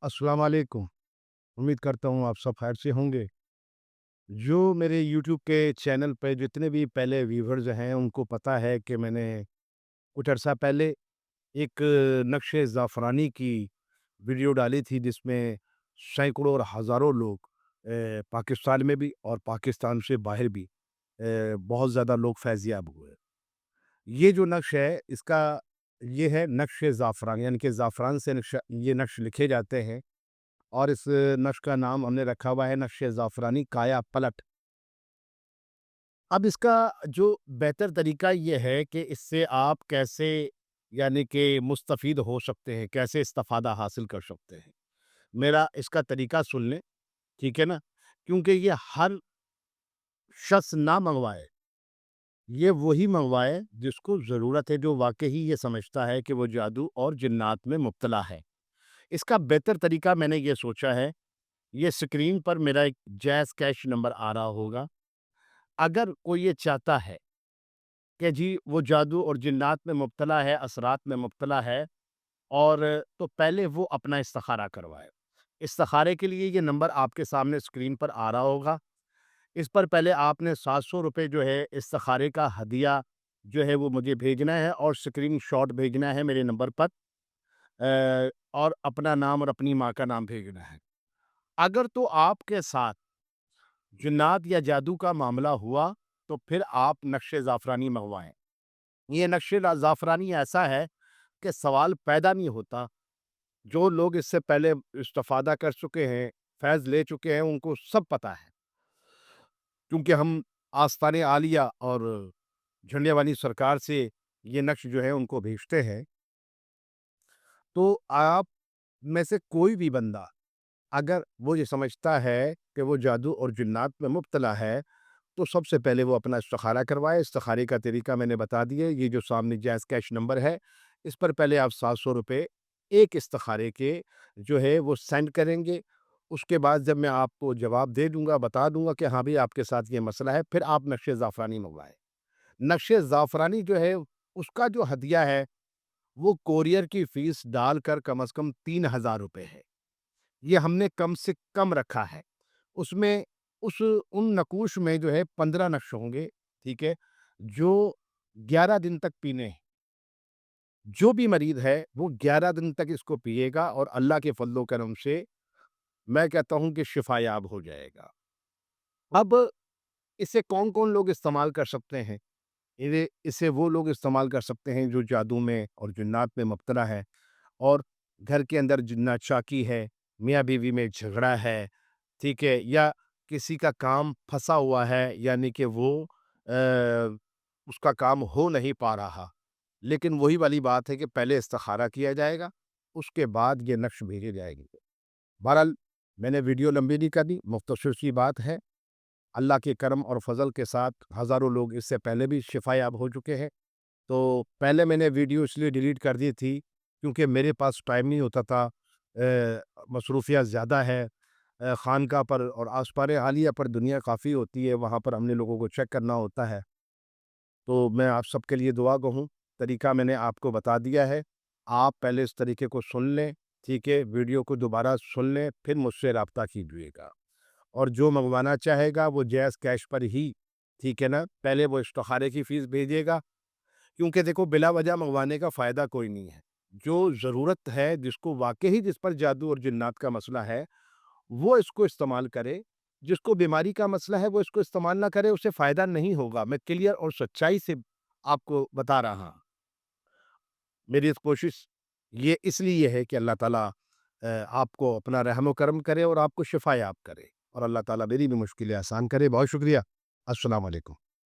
अस्सलाम वालेकुम। उम्मीद करता हूँ आप सब खैर से होंगे। जो मेरे यूट्यूब के चैनल पे जितने भी पहले व्यूअर्स हैं, उनको पता है कि मैंने कुछ अरसा पहले एक नक्शे ज़ाफ़रानी की वीडियो डाली थी, जिसमें सैकड़ों और हज़ारों लोग पाकिस्तान में भी और पाकिस्तान से बाहर भी बहुत ज़्यादा लोग फैज़याब हुए। ये जो नक्श है, इसका ये है नक्शे ज़ाफ़रान, यानी कि ज़ाफ़रान से ये नक्श लिखे जाते हैं। और इस नक्श का नाम हमने रखा हुआ है नक्शे ज़ाफ़रानी काया पलट। अब इसका जो बेहतर तरीका ये है कि इससे आप कैसे यानी कि मुस्तफ़ीद हो सकते हैं, कैसे इस्तिफ़ादा हासिल कर सकते हैं। मेरा इसका तरीका सुन लें, ठीक है ना? क्योंकि ये हर शख़्स ना मँगवाए, ये वही मँगवाए जिसको ज़रूरत है, जो वाक़ई ये समझता है कि वो जादू और जिन्नात में मुब्तला है। इसका बेहतर तरीका मैंने ये सोचा है, ये स्क्रीन पर मेरा एक जैज़ कैश नंबर आ रहा होगा। अगर कोई ये चाहता है कि जी वो जादू और जिन्नात में मुब्तला है, असरात में मुब्तला है, और तो पहले वो अपना इस्तिखारा करवाए। इस्तिखारे के लिए ये नंबर आपके सामने स्क्रीन पर आ रहा होगा। इस पर पहले आपने ₹700 जो है इस्तिखारे का हदिया जो है वो मुझे भेजना है, और स्क्रीनशॉट भेजना है मेरे नंबर पर, और अपना नाम और अपनी माँ का नाम भेजना है। अगर तो आपके साथ जिन्नात या जादू का मामला हुआ, तो फिर आप नक्शे ज़ाफ़रानी मँगवाएँ। ये नक्शे ज़ाफ़रानी ऐसा है कि सवाल पैदा नहीं होता। जो लोग इससे पहले इस्तिफ़ादा कर चुके हैं, फ़ैज़ ले चुके हैं, उनको सब पता है। क्योंकि हम आस्ताने आलिया और झंडे वाली सरकार से ये नक्श जो है उनको भेजते हैं। तो आप में से कोई भी बंदा, अगर वो ये समझता है कि वो जादू और जिन्नात में मुब्तला है, तो सबसे पहले वो अपना इस्तिखारा करवाए। इस्तिखारे का तरीका मैंने बता दिया, ये जो सामने जैज़ कैश नंबर है, इस पर पहले आप ₹700 एक इस्तिखारे के जो है वो सेंड करेंगे। उसके बाद जब मैं आपको जवाब दे दूँगा, बता दूँगा कि हाँ, भई आपके साथ ये मसला है, फिर आप नक्शे ज़ाफ़रानी मँगवाएँ। नक्शे ज़ाफ़रानी जो है, उसका जो हदिया है, वो कोरियर की फ़ीस डालकर कम से कम ₹3000 है। ये हमने कम से कम रखा है। उसमें उन नकूश में जो है 15 नक्श होंगे, ठीक है? जो 11 दिन तक पीने हैं। जो भी मरीज़ है, वो 11 दिन तक इसको पिएगा और अल्लाह के फ़ज़्ल-ओ-करम से मैं कहता हूँ कि शिफ़ायाब हो जाएगा। अब इसे कौन-कौन लोग इस्तेमाल कर सकते हैं? इसे वो लोग इस्तेमाल कर सकते हैं जो जादू में और जिन्नात में मुब्तला हैं, और घर के अंदर जिन्नात शाकी है, मियाँ-बीवी में झगड़ा है, ठीक है? या किसी का काम फँसा हुआ है, यानी कि वो उसका काम हो नहीं पा रहा। लेकिन वही वाली बात है कि पहले इस्तिखारा किया जाएगा, उसके बाद ये नक्श भेजे जाएँगे। बहरहाल, मैंने वीडियो लंबी नहीं करनी, मुख्तसर सी बात है। अल्लाह के करम और फ़ज़ल के साथ हज़ारों लोग इससे पहले भी शिफ़ायाब हो चुके हैं। तो पहले मैंने वीडियो इसलिए डिलीट कर दी थी, क्योंकि मेरे पास टाइम नहीं होता था। मसरूफ़ियत ज़्यादा है। ख़ानक़ाह पर और आस्पान आलिया पर दुनिया काफ़ी होती है, वहाँ पर हमने लोगों को चेक करना होता है। तो मैं आप सबके लिए दुआ गो हूँ। तरीका मैंने आपको बता दिया है। आप पहले इस तरीके को सुन लें, ठीक है? वीडियो को दोबारा सुन लें, फिर मुझसे राब्ता कीजिएगा। और जो मँगवाना चाहेगा वो जैज़ कैश पर ही, ठीक है ना? पहले वो इस्तिखारे की फ़ीस भेजिएगा, क्योंकि देखो बिला वजह मँगवाने का फ़ायदा कोई नहीं है। जो ज़रूरत है, जिसको वाक़ई जिस पर जादू और जिन्नात का मसला है, वो इसको इस्तेमाल करे। जिसको बीमारी का मसला है, वो इसको इस्तेमाल ना करे, उसे फ़ायदा नहीं होगा। मैं क्लियर और सच्चाई से आपको बता रहा हूँ। मेरी इस कोशिश ये इसलिए है कि अल्लाह ताला आपको अपना रहम करम करे और आपको शिफ़ा याब करे, और अल्लाह ताला मेरी भी मुश्किलें आसान करे। बहुत शुक्रिया। अस्सलाम वालेकुम।